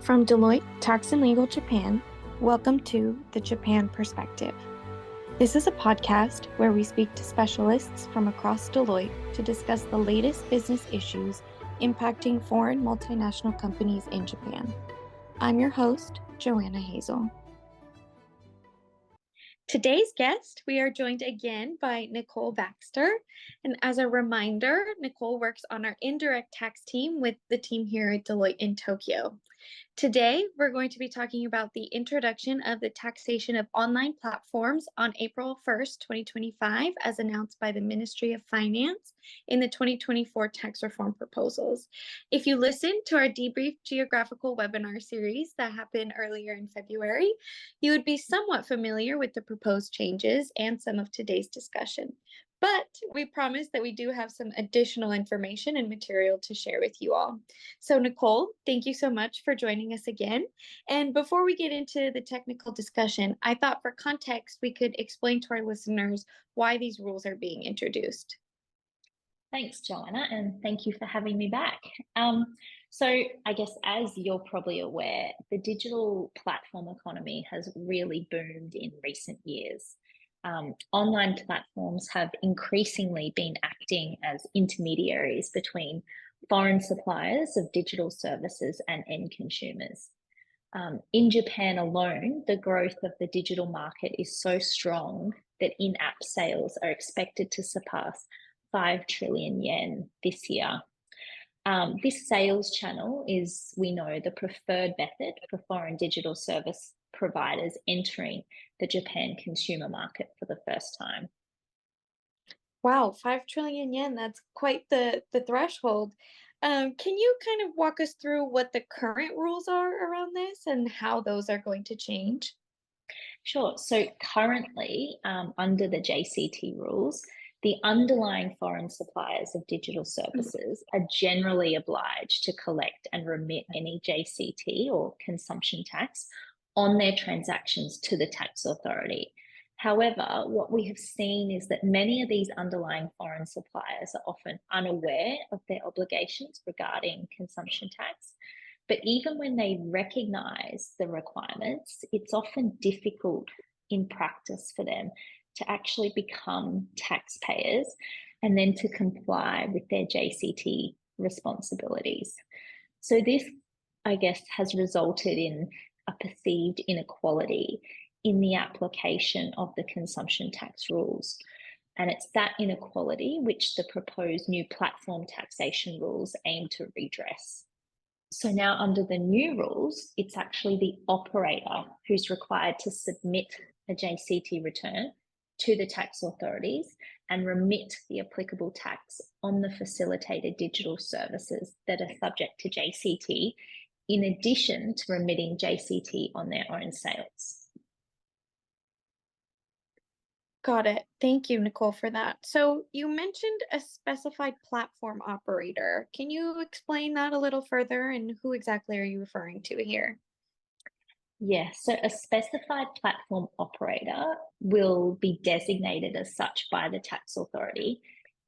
From Deloitte Tax and Legal Japan, welcome to the Japan Perspective. This is a podcast where we speak to specialists from across Deloitte to discuss the latest business issues impacting foreign multinational companies in Japan. I'm your host, Joanna Hazel. Today's guest, we are joined again by Nicole Baxter. And as a reminder, Nicole works on our indirect tax team with the team here at Deloitte in Tokyo. Today, we're going to be talking about the introduction of the taxation of online platforms on April 1st, 2025, as announced by the Ministry of Finance in the 2024 tax reform proposals. If you listened to our debrief geographical webinar series that happened earlier in February, you would be somewhat familiar with the proposed changes and some of today's discussion. But we promise that we do have some additional information and material to share with you all. So Nicole, thank you so much for joining us again. And before we get into the technical discussion, I thought for context, we could explain to our listeners why these rules are being introduced. Thanks, Joanna, and thank you for having me back. So I guess as you're probably aware, the digital platform economy has really boomed in recent years. Online platforms have increasingly been acting as intermediaries between foreign suppliers of digital services and end consumers. In Japan alone, the growth of the digital market is so strong that in-app sales are expected to surpass 5 trillion yen this year. This sales channel is, we know, the preferred method for foreign digital service providers entering the Japan consumer market for the first time. Wow, 5 trillion yen, that's quite the threshold. Can you kind of walk us through what the current rules are around this and how those are going to change? Sure. So currently, under the JCT rules, the underlying foreign suppliers of digital services are generally obliged to collect and remit any JCT or consumption tax on their transactions to the tax authority. However, what we have seen is that many of these underlying foreign suppliers are often unaware of their obligations regarding consumption tax. But even when they recognize the requirements, it's often difficult in practice for them to actually become taxpayers and then to comply with their JCT responsibilities. So this, I guess, has resulted in a perceived inequality in the application of the consumption tax rules. And it's that inequality which the proposed new platform taxation rules aim to redress. So now under the new rules, it's actually the operator who's required to submit a JCT return to the tax authorities and remit the applicable tax on the facilitated digital services that are subject to JCT, in addition to remitting JCT on their own sales. Got it. Thank you, Nicole, for that. So you mentioned a specified platform operator. Can you explain that a little further and who exactly are you referring to here? Yes, so a specified platform operator will be designated as such by the tax authority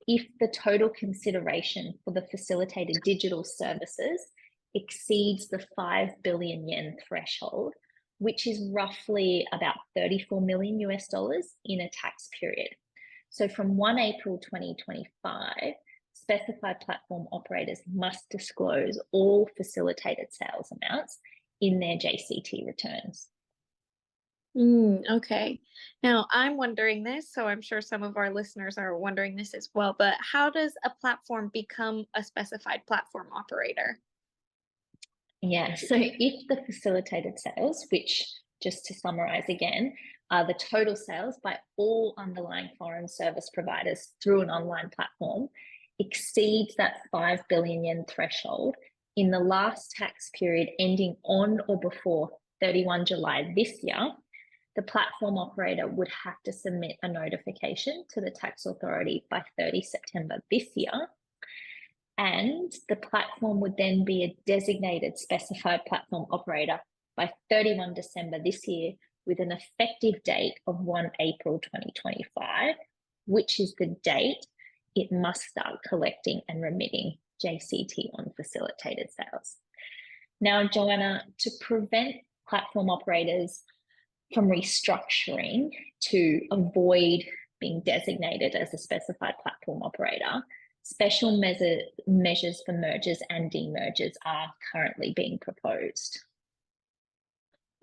if the total consideration for the facilitated digital services exceeds the 5 billion yen threshold, which is roughly about 34 million US dollars in a tax period. So from 1 April 2025, specified platform operators must disclose all facilitated sales amounts in their JCT returns. Okay. Now, I'm wondering this, so I'm sure some of our listeners are wondering this as well, but how does a platform become a specified platform operator? Yeah, so if the facilitated sales, which just to summarize again, are the total sales by all underlying foreign service providers through an online platform, exceeds that 5 billion yen threshold in the last tax period ending on or before 31 July this year, the platform operator would have to submit a notification to the tax authority by 30 September this year. And the platform would then be a designated specified platform operator by 31 December this year, with an effective date of 1 April 2025, which is the date it must start collecting and remitting JCT on facilitated sales. Now, Joanna, to prevent platform operators from restructuring to avoid being designated as a specified platform operator, special measures for mergers and demergers are currently being proposed.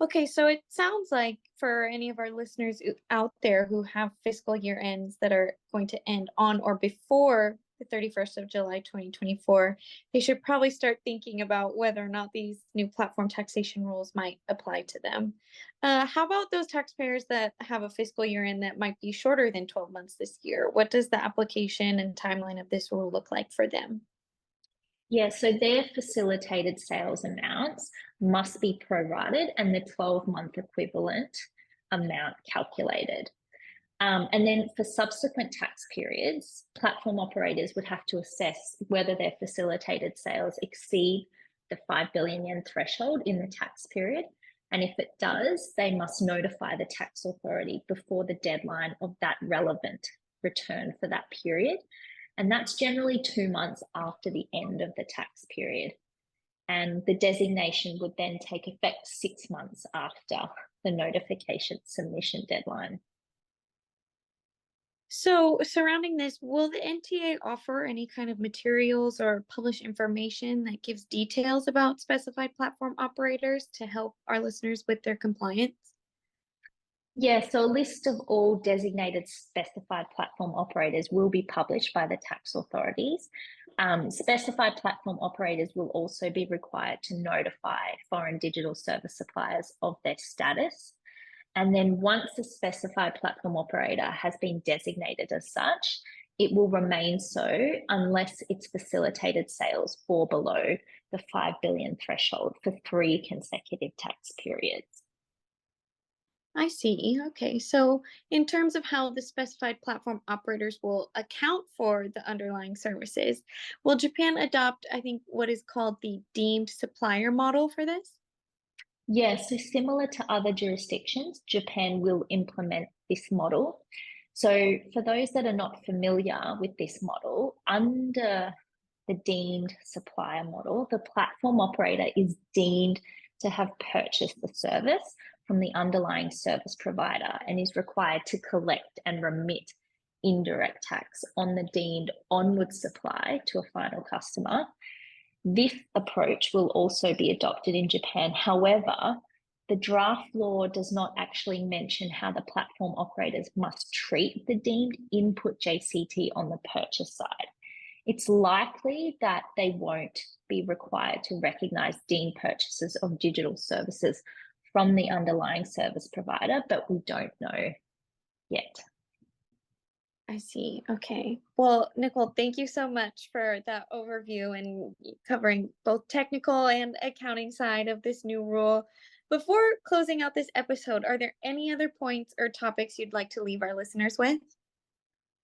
Okay, so it sounds like for any of our listeners out there who have fiscal year ends that are going to end on or before the 31st of July 2024, they should probably start thinking about whether or not these new platform taxation rules might apply to them. How about those taxpayers that have a fiscal year end that might be shorter than 12 months this year? What does the application and timeline of this rule look like for them? Yeah, so their facilitated sales amounts must be prorated and the 12-month equivalent amount calculated. And then for subsequent tax periods, platform operators would have to assess whether their facilitated sales exceed the 5 billion yen threshold in the tax period. And if it does, they must notify the tax authority before the deadline of that relevant return for that period. And that's generally 2 months after the end of the tax period. And the designation would then take effect 6 months after the notification submission deadline. So, surrounding this, will the NTA offer any kind of materials or publish information that gives details about specified platform operators to help our listeners with their compliance? Yeah, so a list of all designated specified platform operators will be published by the tax authorities. Specified platform operators will also be required to notify foreign digital service suppliers of their status. And then once a specified platform operator has been designated as such, it will remain so unless its facilitated sales fall below the 5 billion threshold for 3 consecutive tax periods. I see. Okay. So, in terms of how the specified platform operators will account for the underlying services, will Japan adopt, I think, what is called the deemed supplier model for this? Yeah, so similar to other jurisdictions, Japan will implement this model. So, for those that are not familiar with this model, under the deemed supplier model, the platform operator is deemed to have purchased the service from the underlying service provider and is required to collect and remit indirect tax on the deemed onward supply to a final customer. This approach will also be adopted in Japan. However, the draft law does not actually mention how the platform operators must treat the deemed input JCT on the purchase side. It's likely that they won't be required to recognize deemed purchases of digital services from the underlying service provider, but we don't know yet. I see. Okay. Well, Nicole, thank you so much for that overview and covering both technical and accounting side of this new rule. Before closing out this episode, are there any other points or topics you'd like to leave our listeners with?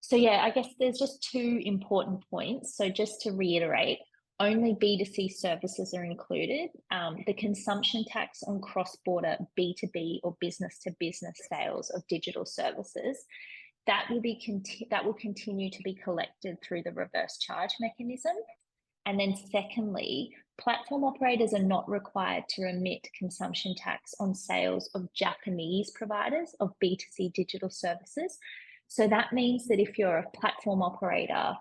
So, yeah, I guess there's just two important points. So, just to reiterate, only B2C services are included. The consumption tax on cross border B2B or business to business sales of digital services that will continue to be collected through the reverse charge mechanism. And then secondly, platform operators are not required to remit consumption tax on sales of Japanese providers of B2C digital services. So that means that if you're a platform operator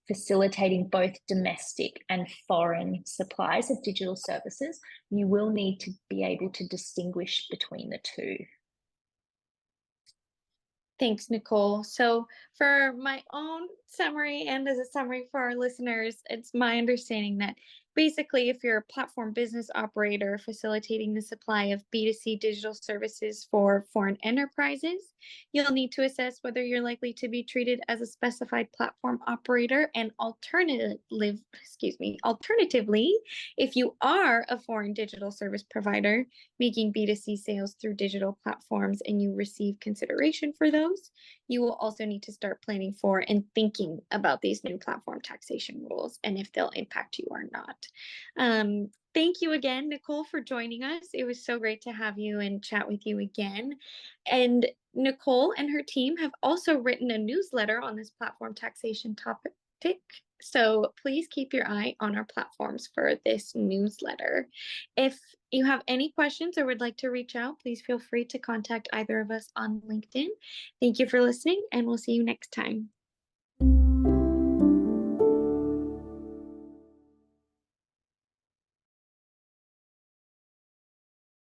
facilitating both domestic and foreign supplies of digital services, you will need to be able to distinguish between the two. Thanks, Nicole. So, for my own summary and as a summary for our listeners, it's my understanding that basically, if you're a platform business operator facilitating the supply of B2C digital services for foreign enterprises, you'll need to assess whether you're likely to be treated as a specified platform operator and alternatively, if you are a foreign digital service provider making B2C sales through digital platforms and you receive consideration for those, you will also need to start planning for and thinking about these new platform taxation rules and if they'll impact you or not. Thank you again, Nicole, for joining us. It was so great to have you and chat with you again. And Nicole and her team have also written a newsletter on this platform taxation topic. So please keep your eye on our platforms for this newsletter. If you have any questions or would like to reach out, please feel free to contact either of us on LinkedIn. Thank you for listening, and we'll see you next time.